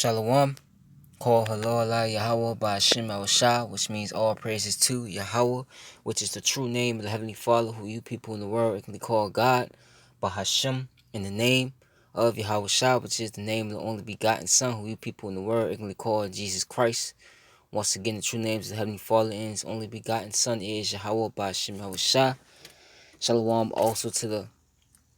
Shalom. Call Hello Allah Yahweh by Hashem El Shah, which means all praises to Yahweh, which is the true name of the Heavenly Father, who you people in the world can call God, by Hashem, in the name of Yahweh Shah, which is the name of the only begotten Son, who you people in the world can call Jesus Christ. Once again, the true names of the Heavenly Father and His only begotten Son is Yahweh by Hashem El Shah. Shalom also to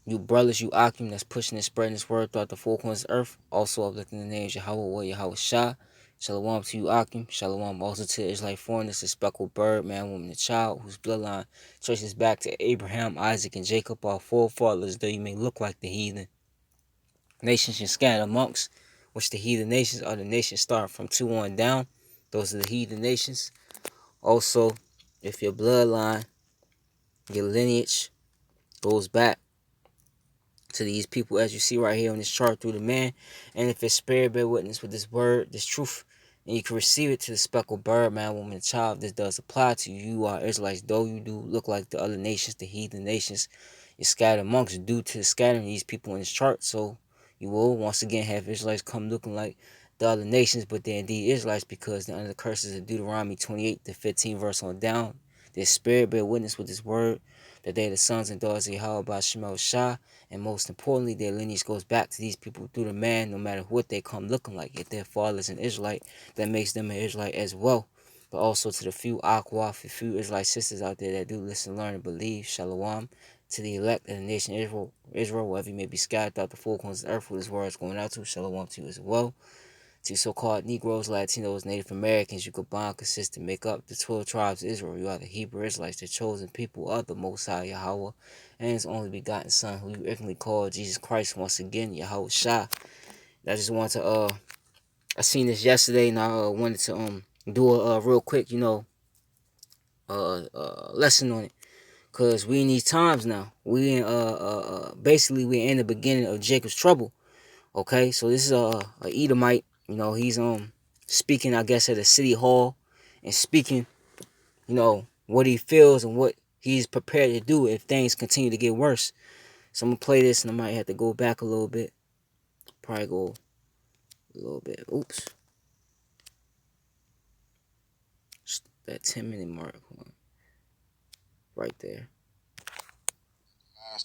you brothers, you Akim, that's pushing and spreading this word throughout the four corners of the earth. Also uplifting the names Yahweh or Yahweh Shah. Shalom to you Akim. Shalom also to the Israelite foreigners, the speckled bird, man, woman, and child, whose bloodline traces back to Abraham, Isaac, and Jacob, our forefathers, though you may look like the heathen nations you scattered amongst, which the heathen nations are the nations start from 2 on down. Those are the heathen nations. Also, if your bloodline, your lineage goes back to these people, as you see right here on this chart, through the man, and if it's spirit bear witness with this word, this truth, and you can receive it to the speckled bird, man, woman, and child, this does apply to you. You are Israelites, though you do look like the other nations, the heathen nations, you're scattered amongst due to scattering these people in this chart. So you will once again have Israelites come looking like the other nations, but they're indeed Israelites because they're under the curses of Deuteronomy 28 to 15 verse on down. Their spirit bear witness with this word that they are the sons and daughters of Yahweh by Shema Shah. And most importantly, their lineage goes back to these people through the man, no matter what they come looking like. If their father is an Israelite, that makes them an Israelite as well. But also to the few Aqua, the few Israelite sisters out there that do listen, learn, and believe. Shalom to the elect of the nation Israel, wherever you may be scattered throughout the four corners of the earth, where this word is going out to. Shalom to you as well. To so-called Negroes, Latinos, Native Americans, you could bond, consist, and make up the 12 tribes of Israel. You are the Hebrew Israelites, the chosen people of the Most High Yahweh, and His only begotten Son, who you ignorantly call Jesus Christ. Once again, Yahweh Shah. I just wanted to I seen this yesterday, and I wanted to do a real quick, lesson on it, cause we in these times now. We in basically we're in the beginning of Jacob's trouble. Okay, so this is a Edomite. He's speaking, I guess, at a city hall, and speaking, what he feels and what he's prepared to do if things continue to get worse. So I'm gonna play this, and I might have to go back a little bit. Probably go a little bit. Oops, that 10-minute mark, right there.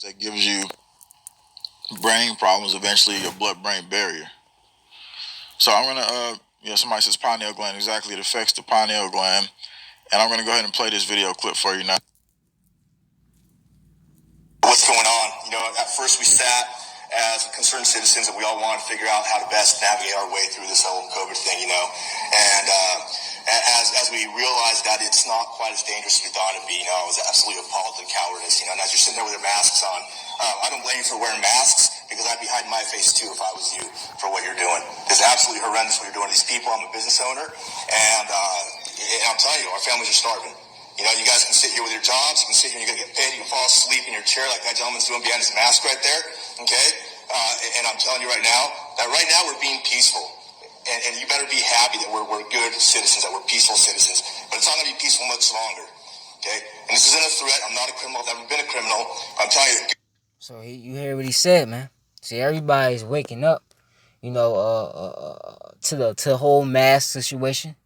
That gives you brain problems, eventually your blood-brain barrier. So I'm gonna, somebody says pineal gland, exactly, it affects the pineal gland, and I'm gonna go ahead and play this video clip for you now. What's going on? At first we sat as concerned citizens and we all wanted to figure out how to best navigate our way through this whole COVID thing, and as we realized that it's not quite as dangerous as we thought it'd be, I was absolutely appalled at the cowardice, and as you're sitting there with your masks on, I don't blame you for wearing masks, because I'd be hiding my face too if I was you for what you're doing. It's absolutely horrendous what you're doing to these people. I'm a business owner, and I'm telling you, our families are starving. You guys can sit here with your jobs. You can sit here and you're going to get paid. You can fall asleep in your chair like that gentleman's doing behind his mask right there. Okay? And I'm telling you right now we're being peaceful. And you better be happy that we're good citizens, that we're peaceful citizens. But it's not going to be peaceful much longer. Okay? And this isn't a threat. I'm not a criminal. I've never been a criminal. I'm telling you. So you hear what he said, man. See, everybody's waking up, to the whole mask situation.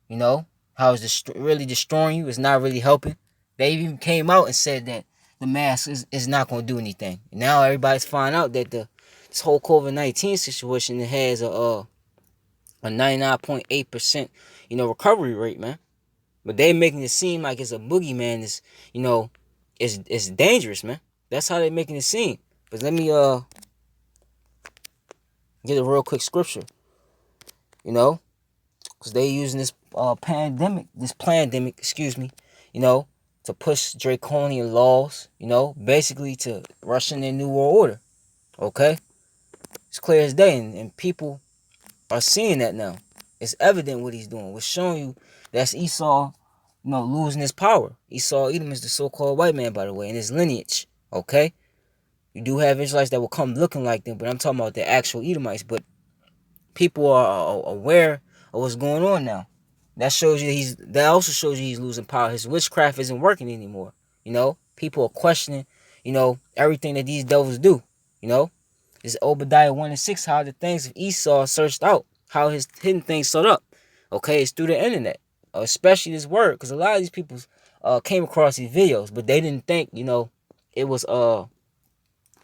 How it's really destroying you. It's not really helping. They even came out and said that the mask is not going to do anything. Now everybody's finding out that this whole COVID-19 situation, it has a 99.8% recovery rate, man. But they making it seem like it's a boogeyman. It's dangerous, man. That's how they making it seem. But let me get a real quick scripture. Because they using this pandemic, to push draconian laws, basically to rush in their new world order. Okay? It's clear as day, and people are seeing that now. It's evident what he's doing. We're showing you that's Esau, losing his power. Esau Edom is the so-called white man, by the way, in his lineage. Okay? You do have Israelites that will come looking like them, but I'm talking about the actual Edomites. But people are aware of what's going on now. That also shows you he's losing power. His witchcraft isn't working anymore. People are questioning, everything that these devils do. It's Obadiah 1:6, how the things of Esau searched out. how his hidden things set up. Okay, it's through the internet, especially this word, because a lot of these people came across these videos, but they didn't think, it was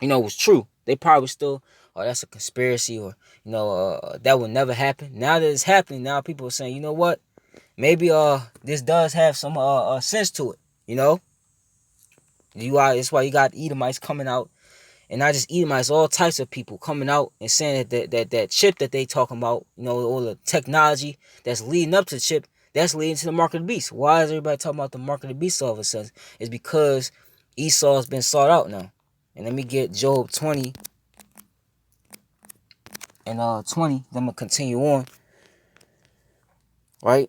was true. They probably still, oh, that's a conspiracy, or that will never happen. Now that it's happening, now people are saying, you know what, maybe this does have some sense to it. That's why you got Edomites coming out, and not just Edomites, all types of people coming out and saying that chip that they talking about, all the technology that's leading up to the chip, that's leading to the mark of the beast. Why is everybody talking about the mark of the beast all of a sudden? It's because Esau's been sought out now. And let me get Job 20 and 20. Then I'm gonna continue on. Right?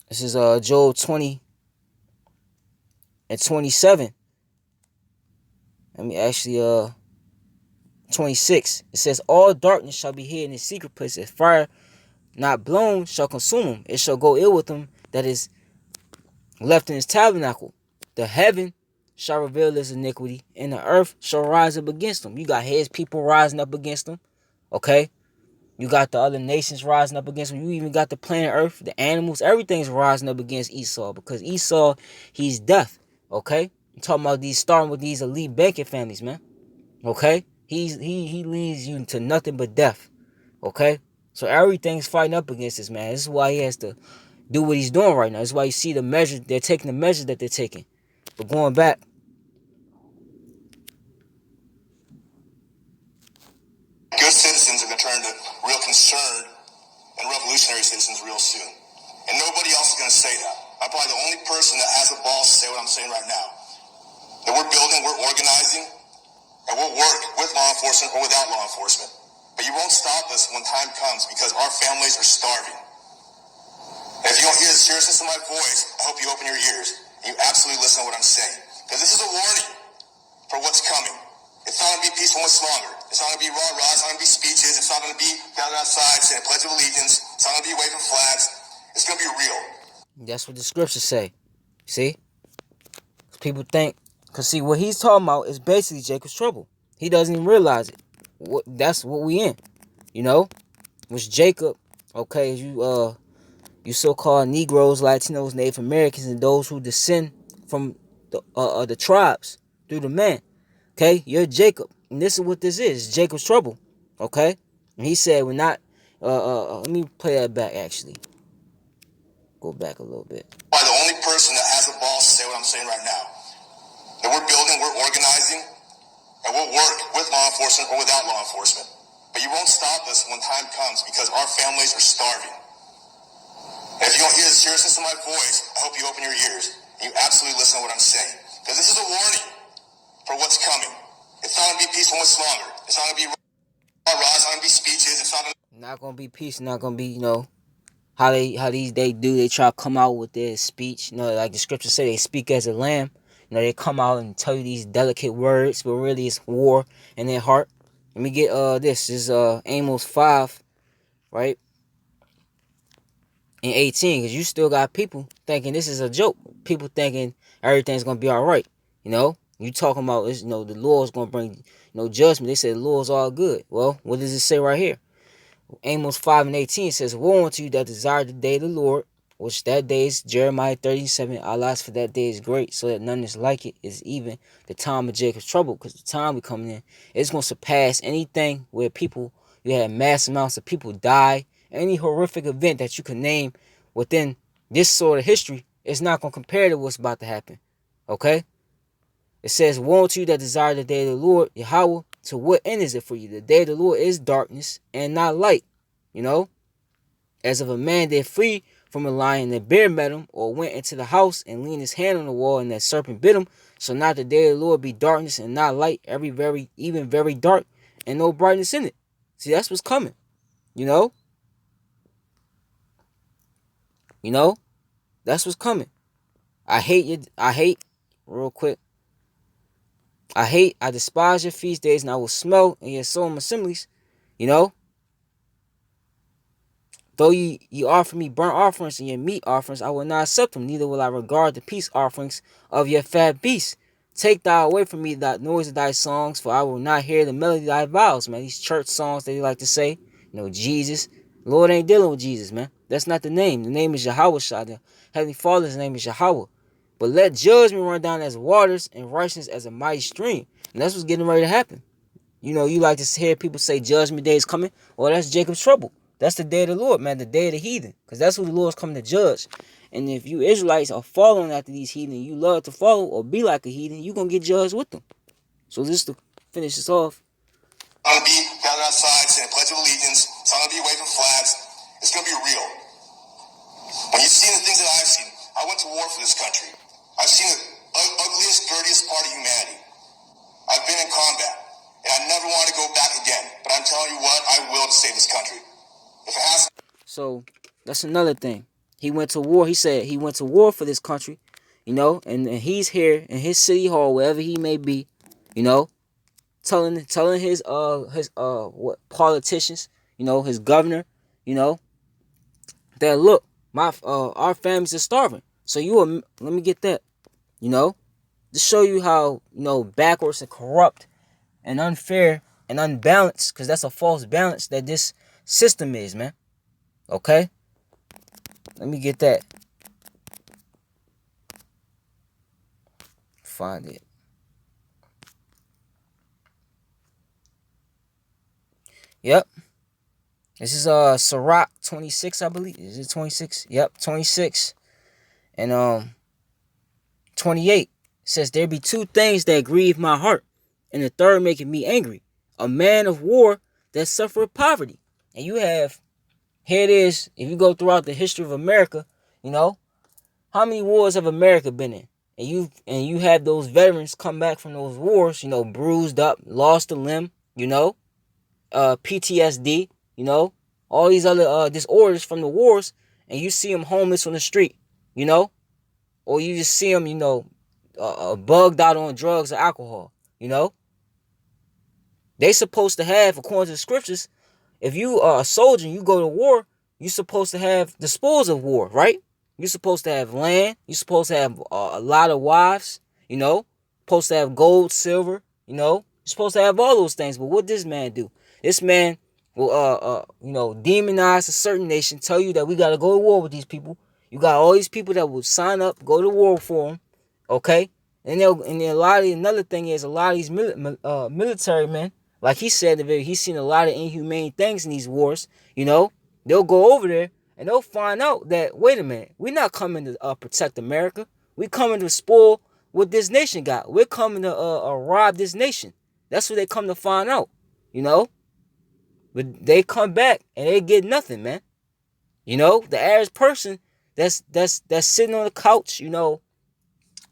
This is Job 20 and 27. Let me actually 26. It says, all darkness shall be hid in his secret place, if fire not blown shall consume him. It shall go ill with him that is left in his tabernacle. The heaven shall reveal his iniquity, and the earth shall rise up against him. You got his people rising up against him. Okay? You got the other nations rising up against him. You even got the planet Earth, the animals, everything's rising up against Esau, because Esau, he's death. Okay? I'm talking about starting with these elite banking families, man. Okay? He leads you to nothing but death. Okay? So everything's fighting up against this, man. This is why he has to do what he's doing right now. This is why you see they're taking the measures that they're taking. But going back, good citizens are going to turn to real concerned and revolutionary citizens real soon. And nobody else is going to say that. I'm probably the only person that has the balls to say what I'm saying right now. That we're building, we're organizing, and we'll work with law enforcement or without law enforcement. But you won't stop us when time comes, because our families are starving. And if you don't hear the seriousness of my voice, I hope you open your ears and you absolutely listen to what I'm saying. Because this is a warning for what's coming. It's not going to be peaceful much longer. It's not going to be rah-rah. It's not going to be speeches. It's not going to be down outside saying a Pledge of Allegiance. It's not going to be waving flags. It's going to be real. that's what the scriptures say. See? People think, because see, what he's talking about is basically Jacob's trouble. He doesn't even realize it. That's what we in. Which Jacob, okay, you so-called Negroes, Latinos, Native Americans, and those who descend from the tribes through the man. Okay, you're Jacob, and this is what this is. Jacob's trouble. Okay, and he said, "We're not." Let me play that back. Actually, go back a little bit. I'm the only person that has the balls to say what I'm saying right now. That we're building, we're organizing, and we'll work with law enforcement or without law enforcement. But you won't stop us when time comes, because our families are starving. And if you don't hear the seriousness of my voice, I hope you open your ears and you absolutely listen to what I'm saying. Because this is a warning for what's coming. It's not going to be peaceful much longer. It's not going to be rah-rah. It's not going to be speeches. It's not going to be peace. Not going to be, how they try to come out with their speech. Like the scriptures say, they speak as a lamb. They come out and tell you these delicate words, but really it's war in their heart. Let me get this. This is Amos 5, right? And 18, because you still got people thinking this is a joke. People thinking everything's going to be all right. You talking about this, the Lord's going to bring, judgment. They say the Lord's all good. Well, what does it say right here? Amos 5 and 18 says, woe unto you that desire the day of the Lord, which that day is Jeremiah 37. Alas, for that day is great, so that none is like it, is even the time of Jacob's trouble. Because the time we coming in, it's going to surpass anything where you had mass amounts of people die. Any horrific event that you can name within this sort of history, it's not going to compare to what's about to happen. Okay? It says, woe unto you that desire the day of the Lord, Yahweh, to what end is it for you? The day of the Lord is darkness and not light. As of a man that free from a lion, the bear met him, or went into the house and leaned his hand on the wall, and that serpent bit him. So not the day of the Lord be darkness and not light, even very dark, and no brightness in it. See, that's what's coming. That's what's coming. I despise your feast days, and I will smell in your solemn assemblies. Though you offer me burnt offerings and your meat offerings, I will not accept them, neither will I regard the peace offerings of your fat beasts. Take thou away from me that noise of thy songs, for I will not hear the melody of thy vows, man. These church songs that they like to say, Jesus. Lord ain't dealing with Jesus, man. That's not the name. The name is Yahweh Shah. The Heavenly Father's name is Yahweh. But let judgment run down as waters and righteousness as a mighty stream. And that's what's getting ready to happen. You like to hear people say judgment day is coming. Well, that's Jacob's trouble. That's the day of the Lord, man. The day of the heathen. Because that's who the Lord's coming to judge. And if you Israelites are following after these heathen, you love to follow or be like a heathen, you're going to get judged with them. So just to finish this off. I'm going to be gathered outside saying a pledge of allegiance. So I'm going to be waving flags. It's going to be real. When you've seen the things that I've seen, I went to war for this country. I've seen the ugliest, dirtiest part of humanity. I've been in combat. And I never want to go back again. But I'm telling you what, I will to save this country. If it has. So that's another thing. He went to war. He said he went to war for this country, and he's here in his city hall, wherever he may be, telling his what politicians, his governor, that look, our families are starving. So let me get that, to show you how, backwards and corrupt and unfair and unbalanced, because that's a false balance that this system is, man. Okay? Let me get that. Find it. Yep. This is Sirach 26, I believe. Is it 26? Yep, 26. And 28 says, there be two things that grieve my heart, and the third making me angry. A man of war that suffereth poverty. And you have, here it is, if you go throughout the history of America, how many wars have America been in? And you have those veterans come back from those wars, bruised up, lost a limb, PTSD, all these other disorders from the wars, and you see them homeless on the street, or you just see them, bugged out on drugs or alcohol, They supposed to have, according to the scriptures, if you are a soldier and you go to war, you're supposed to have the spoils of war, right? You're supposed to have land. You're supposed to have a lot of wives, supposed to have gold, silver, You're supposed to have all those things. But what this man do? This man will, demonize a certain nation, tell you that we got to go to war with these people. You got all these people that will sign up, go to war for them, okay? And another thing is a lot of these military men, like he said, he's seen a lot of inhumane things in these wars, They'll go over there and they'll find out that, wait a minute, we're not coming to protect America. We're coming to spoil what this nation got. We're coming to rob this nation. That's what they come to find out, But they come back and they get nothing, man. The average person that's sitting on the couch,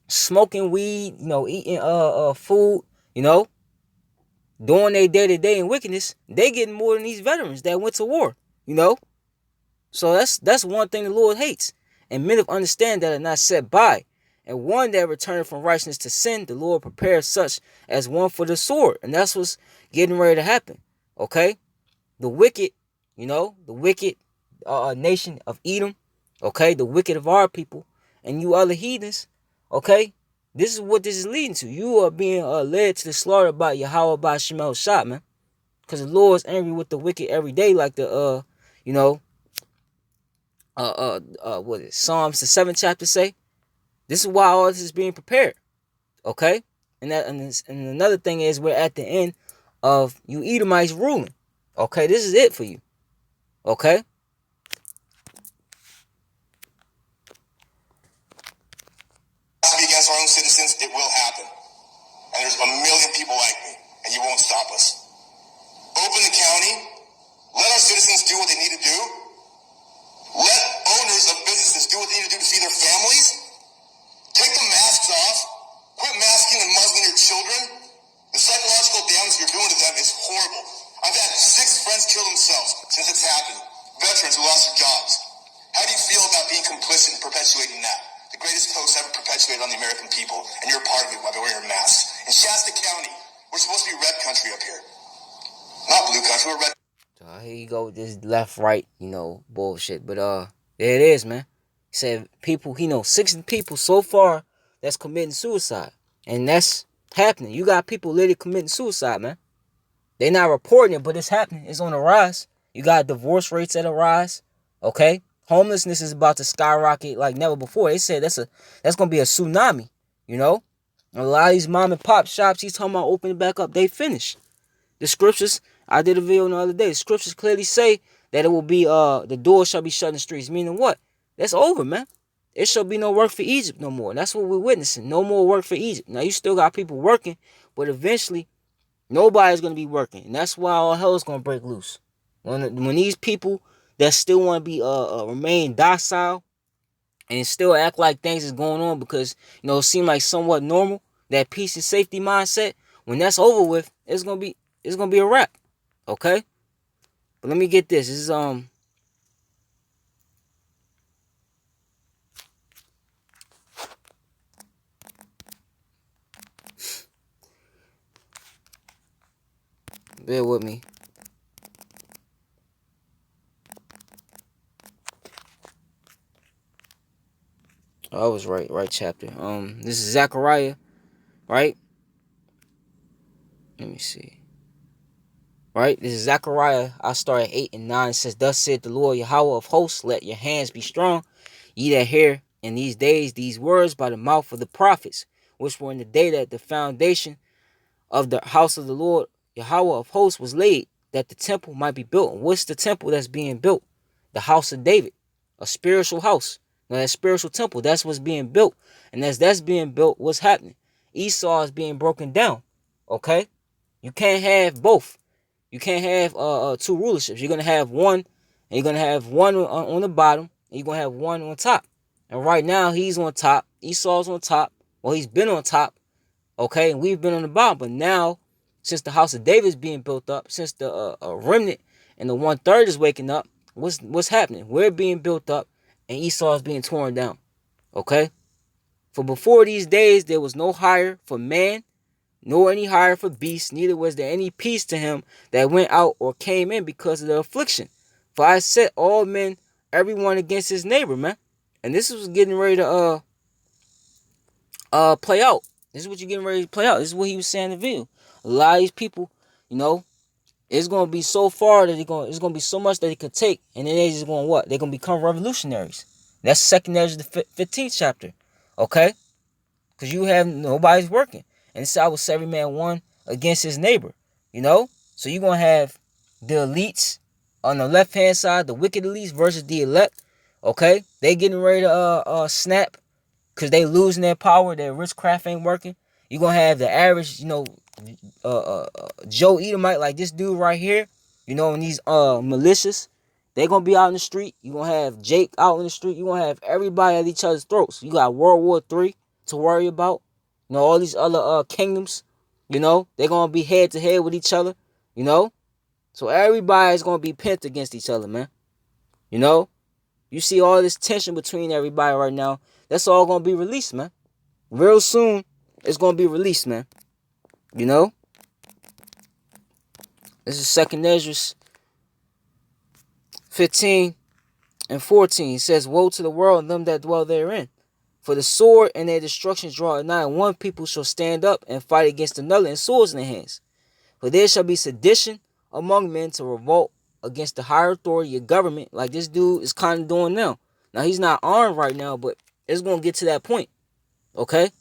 smoking weed, eating food, doing their day-to-day in wickedness, they getting more than these veterans that went to war, So that's one thing the Lord hates. And men of understand that are not set by. And one that returned from righteousness to sin, the Lord prepares such as one for the sword. And that's what's getting ready to happen. Okay? The wicked, the wicked nation of Edom, okay? The wicked of our people, and you other heathens, okay? This is what this is leading to. You are being led to the slaughter by Yahweh by Shemel Shah, man. Because the Lord's angry with the wicked every day, like the what is it? Psalms the 7th chapter say. This is why all this is being prepared. Okay? And another thing is we're at the end of you Edomites ruling. Okay, this is it for you. Okay? To be against our own citizens, it will happen. And there's a million people like me, and you won't stop us. Open the county, let our citizens do what they need to do. Let owners of businesses do what they need to do to feed their families. Take the masks off. Quit masking and muzzling your children. The psychological damage you're doing to them is horrible. I've had 6 friends kill themselves since it's happened. Veterans who lost their jobs. How do you feel about being complicit in perpetuating that? The greatest hoax ever perpetuated on the American people, and you're a part of it by wearing your masks. In Shasta County, we're supposed to be red country up here. Not blue country, we're red. Here you go with this left, right, bullshit. But there it is, man. He said people, 60 people so far that's committing suicide. And that's happening. You got people literally committing suicide, man. They're not reporting it, but it's happening. It's on the rise. You got divorce rates at a rise. Okay? Homelessness is about to skyrocket like never before. They said that's gonna be a tsunami, you know? A lot of these mom and pop shops he's talking about opening back up, they finished. The scriptures, I did a video the other day. The scriptures clearly say that it will be the doors shall be shut in the streets. Meaning what? That's over, man. It shall be no work for Egypt no more. And that's what we're witnessing. No more work for Egypt. Now you still got people working, but eventually nobody's gonna be working. And that's why all hell is gonna break loose. When these people that still want to be remain docile and still act like things is going on because it seem like somewhat normal, that peace and safety mindset, when that's over with, it's gonna be a wrap. Okay? But let me get this. This is bear with me. I was right chapter. This is Zechariah, right? Let me see. Right? This is Zechariah. I start at 8 and 9. It says, Thus said the Lord Yahweh of hosts, let your hands be strong, ye that hear in these days these words by the mouth of the prophets, which were in the day that the foundation of the house of the Lord Yahweh of hosts was laid, that the temple might be built. And what's the temple that's being built? The house of David, a spiritual house. Now that spiritual temple, that's what's being built. And as that's being built, what's happening? Esau is being broken down. Okay? You can't have both. You can't have two rulerships. You're gonna have one, and you're gonna have one on the bottom, and you're gonna have one on top. And right now he's on top. Esau's on top. Well, he's been on top. Okay, and we've been on the bottom. But now, since the house of David is being built up, since the remnant and the 1/3 is waking up, what's happening? We're being built up, and Esau is being torn down. Okay. For before these days, there was no hire for man, nor any hire for beast, neither was there any peace to him that went out or came in because of the affliction. For I set all men, everyone against his neighbor, man. And this was getting ready to play out. This is what you're getting ready to play out. This is what he was saying in the video. A lot of these people, it's gonna be so far that it's gonna be so much that it could take, and then they're just going what? They're gonna become revolutionaries. That's second Ezra the 15th chapter. Okay? Because you have nobody's working. And it said I was every man one against his neighbor. So you're gonna have the elites on the left hand side, the wicked elites versus the elect. Okay? They getting ready to snap because they losing their power, their witchcraft ain't working. You're gonna have the average, Joe Edomite, like this dude right here, and these militias, they gonna be out in the street. You're gonna have Jake out in the street. You're gonna have everybody at each other's throats. You got World War III to worry about. All these other kingdoms, they're gonna be head to head with each other, So everybody's gonna be pent against each other, man. You see all this tension between everybody right now. That's all gonna be released, man. Real soon, it's gonna be released, man. This is 2nd Ezra 15 and 14. It says, Woe to the world and them that dwell therein. For the sword and their destruction draw nigh, and one people shall stand up and fight against another, and swords in their hands. For there shall be sedition among men to revolt against the higher authority of government, like this dude is kind of doing now. Now, he's not armed right now, but it's going to get to that point. Okay?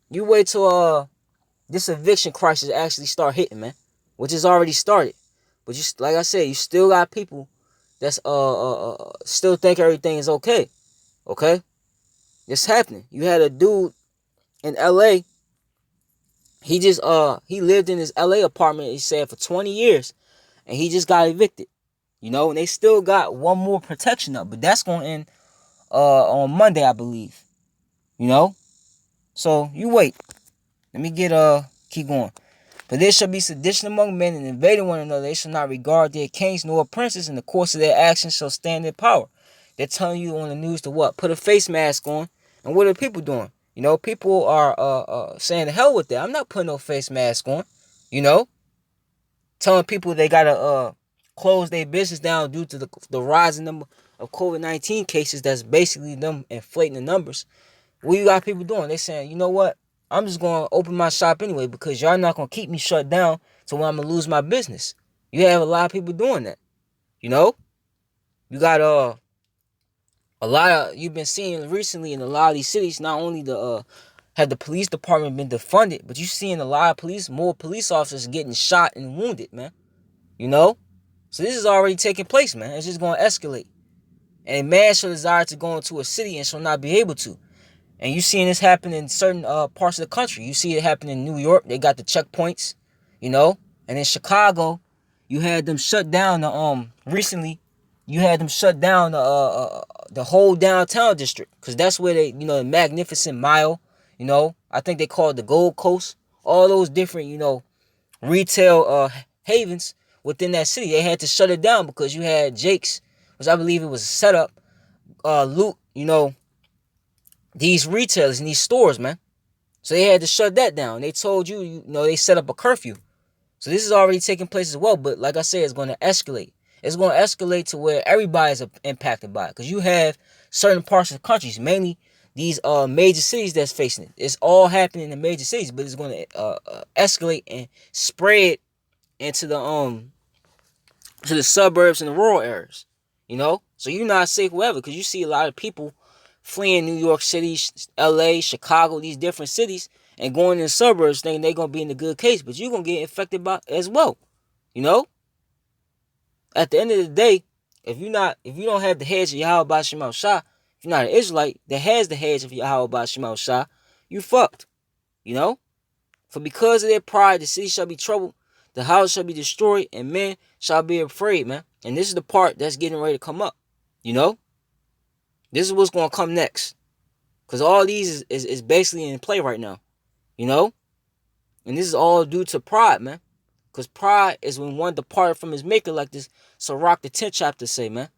You wait till this eviction crisis actually start hitting, man. Which has already started. But like I said, you still got people that's still think everything is okay. Okay? It's happening. You had a dude in LA. He just he lived in his LA apartment, he said, for 20 years. And he just got evicted. And they still got one more protection up. But that's going to end on Monday, I believe. So you wait. Let me keep going. For there shall be sedition among men, and invading one another. They shall not regard their kings nor princes. In the course of their actions shall stand in power. They're telling you on the news to what? Put a face mask on. And what are people doing? People are saying the hell with that. I'm not putting no face mask on. Telling people they gotta close their business down due to the rising number of COVID-19 cases. That's basically them inflating the numbers. What you got people doing? They saying, you know what? I'm just going to open my shop anyway because y'all not going to keep me shut down to where I'm going to lose my business. You have a lot of people doing that. You know? You got a lot of, you've been seeing recently in a lot of these cities, not only had the police department been defunded, but you seeing a lot of more police officers getting shot and wounded, man. You know? So this is already taking place, man. It's just going to escalate. And a man shall desire to go into a city and shall not be able to. And you seeing this happen in certain parts of the country. You see it happen in New York. They got the checkpoints, you know. And in Chicago, you had them shut down recently. You had them shut down the whole downtown district because that's where they, the Magnificent Mile, I think they call it the Gold Coast. All those different, retail havens within that city. They had to shut it down because you had Jake's, which I believe it was a setup, loot, these retailers and these stores, man. So they had to shut that down. They told you, they set up a curfew. So this is already taking place as well. But like I said, it's going to escalate. It's going to escalate to where everybody's impacted by it. Because you have certain parts of the countries, mainly these major cities that's facing it. It's all happening in the major cities, but it's going to escalate and spread into the suburbs and the rural areas. So you're not safe wherever because you see a lot of people fleeing New York City, LA, Chicago, these different cities, and going in the suburbs thinking they're going to be in the good case, but you're going to get infected by as well. At the end of the day, if you don't have the hedge of Yahweh Ba'Shem Al Shah, if you're not an Israelite that has the hedge of Yahweh Ba'Shem Al Shah, you fucked. For because of their pride, the city shall be troubled, the house shall be destroyed, and men shall be afraid, man. And this is the part that's getting ready to come up. This is what's going to come next. Because all these is basically in play right now. And this is all due to pride, man. Because pride is when one departed from his maker, like this Sirach the 10th chapter say, man.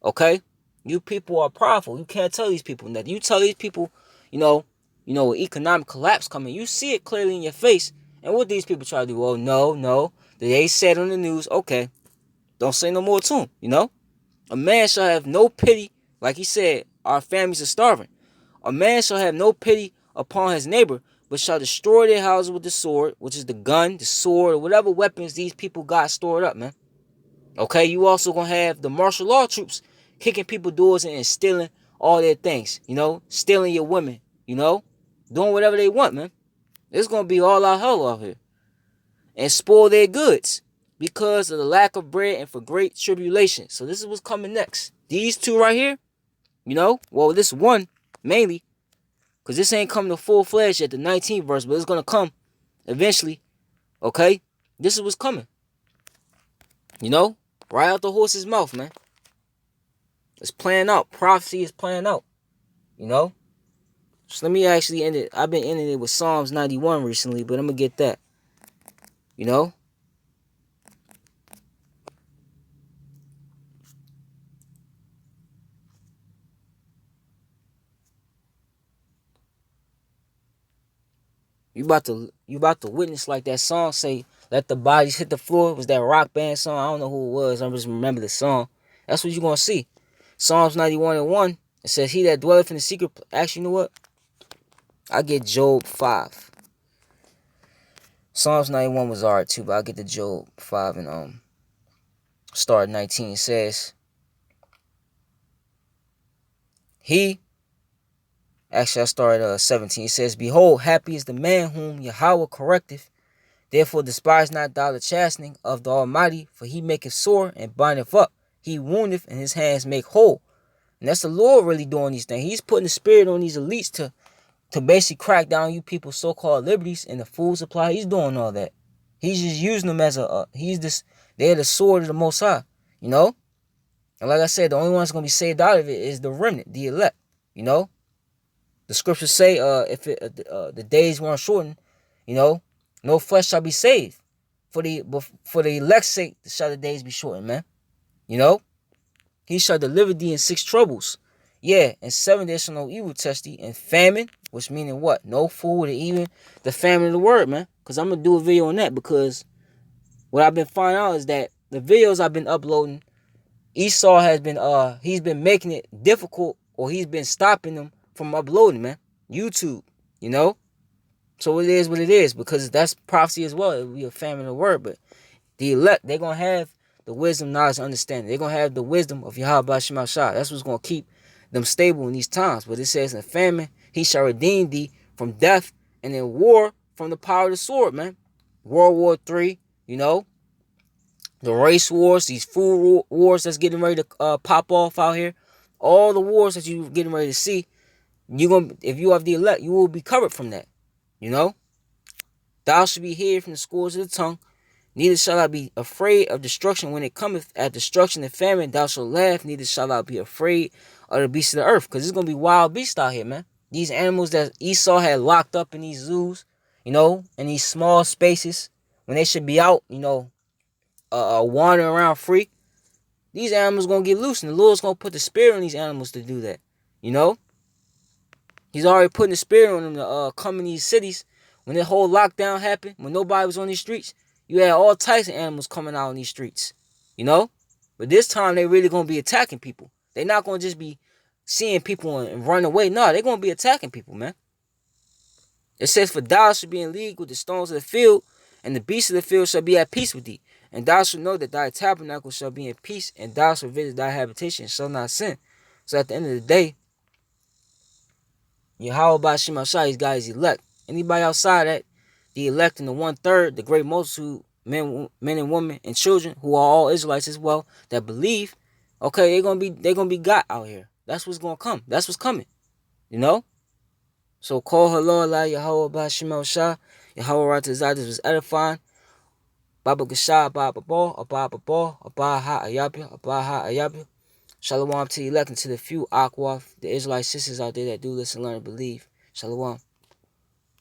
Okay? You people are prideful. You can't tell these people nothing. You tell these people, economic collapse coming. You see it clearly in your face. And what these people try to do? Oh, no. They said on the news, okay. Don't say no more to them, A man shall have no pity. Like he said, our families are starving. A man shall have no pity upon his neighbor, but shall destroy their houses with the sword, which is the gun, the sword, or whatever weapons these people got stored up, man. Okay, you also gonna have the martial law troops kicking people doors and stealing all their things, stealing your women, doing whatever they want, man. It's gonna be all out hell out here. And spoil their goods because of the lack of bread and for great tribulation. So this is what's coming next. These two right here, this one mainly, because this ain't coming to full-fledged yet, the 19th verse, but it's going to come eventually, okay? This is what's coming. Right out the horse's mouth, man. It's playing out. Prophecy is playing out, So let me actually end it. I've been ending it with Psalms 91 recently, but I'm going to get that, You about to witness like that song say, let the bodies hit the floor. It was that rock band song? I don't know who it was. I just remember the song. That's what you're going to see. Psalms 91:1. It says, he that dwelleth in the secret... Actually, you know what? I get Job 5. Psalms 91 was alright too, but I'll get the Job 5 and start 19. It says, Actually, I started 17. It says, behold, happy is the man whom Yahweh correcteth. Therefore despise not thou the chastening of the Almighty, for he maketh sore and bindeth up. He woundeth and his hands make whole. And that's the Lord really doing these things. He's putting the spirit on these elites to basically crack down you people's so-called liberties and the food supply. He's doing all that. He's just using them as they're the sword of the Most High, And like I said, the only one that's going to be saved out of it is the remnant, the elect, The scriptures say, if the days weren't shortened, no flesh shall be saved. For the elect's sake shall the days be shortened, man. He shall deliver thee in 6 troubles. Yeah, and 7 there shall no evil test thee. And famine, which meaning what? No food, or even the famine of the word, man. Because I'm going to do a video on that, because what I've been finding out is that the videos I've been uploading, Esau has been, he's been making it difficult, or he's been stopping them from uploading, man. YouTube, So it is what it is, because that's prophecy as well. It will be a famine of the word. But the elect, they're going to have the wisdom, knowledge, understanding. They're going to have the wisdom of Yahweh Shema Shah. That's what's going to keep them stable in these times. But it says in famine, he shall redeem thee from death, and in war from the power of the sword, man. World War III, you know, the race wars, these food wars that's getting ready to pop off out here. All the wars that you're getting ready to see, if you have the elect, you will be covered from that. You know, thou shalt be hid from the scores of the tongue. Neither shall thou be afraid of destruction when it cometh at destruction and famine. Thou shalt laugh, neither shall thou be afraid of the beasts of the earth. Because there's going to be wild beasts out here, man. These animals that Esau had locked up in these zoos, you know, in these small spaces, when they should be out, you know, wandering around free. These animals going to get loose, and the Lord's going to put the spirit on these animals to do that. You know? He's already putting the spirit on them to come in these cities. When the whole lockdown happened, when nobody was on these streets, you had all types of animals coming out on these streets. You know? But this time, they really going to be attacking people. They're not going to just be seeing people and run away. No, they're going to be attacking people, man. It says, for thou shalt be in league with the stones of the field, and the beasts of the field shall be at peace with thee. And thou shalt know that thy tabernacle shall be in peace, and thou shalt visit thy habitation, and shall not sin. So at the end of the day, Yahweh Bashim Shah, he's got his elect. Anybody outside that, the elect and the 1/3, the great multitude, men and women and children, who are all Israelites as well, that believe, okay, they're gonna be got out here. That's what's gonna come. That's what's coming. You know? So call hello Allah Yahweh Bashim Shah, Yahweh Ratazah, this was edifying. Baba Gashah, Baba Ball, Abba Ball, Abba Ha Ayabia, Abba Ha Ayabia. Shalom to the elect and to the few Aqua, the Israelite sisters out there that do listen, learn, and believe. Shalom.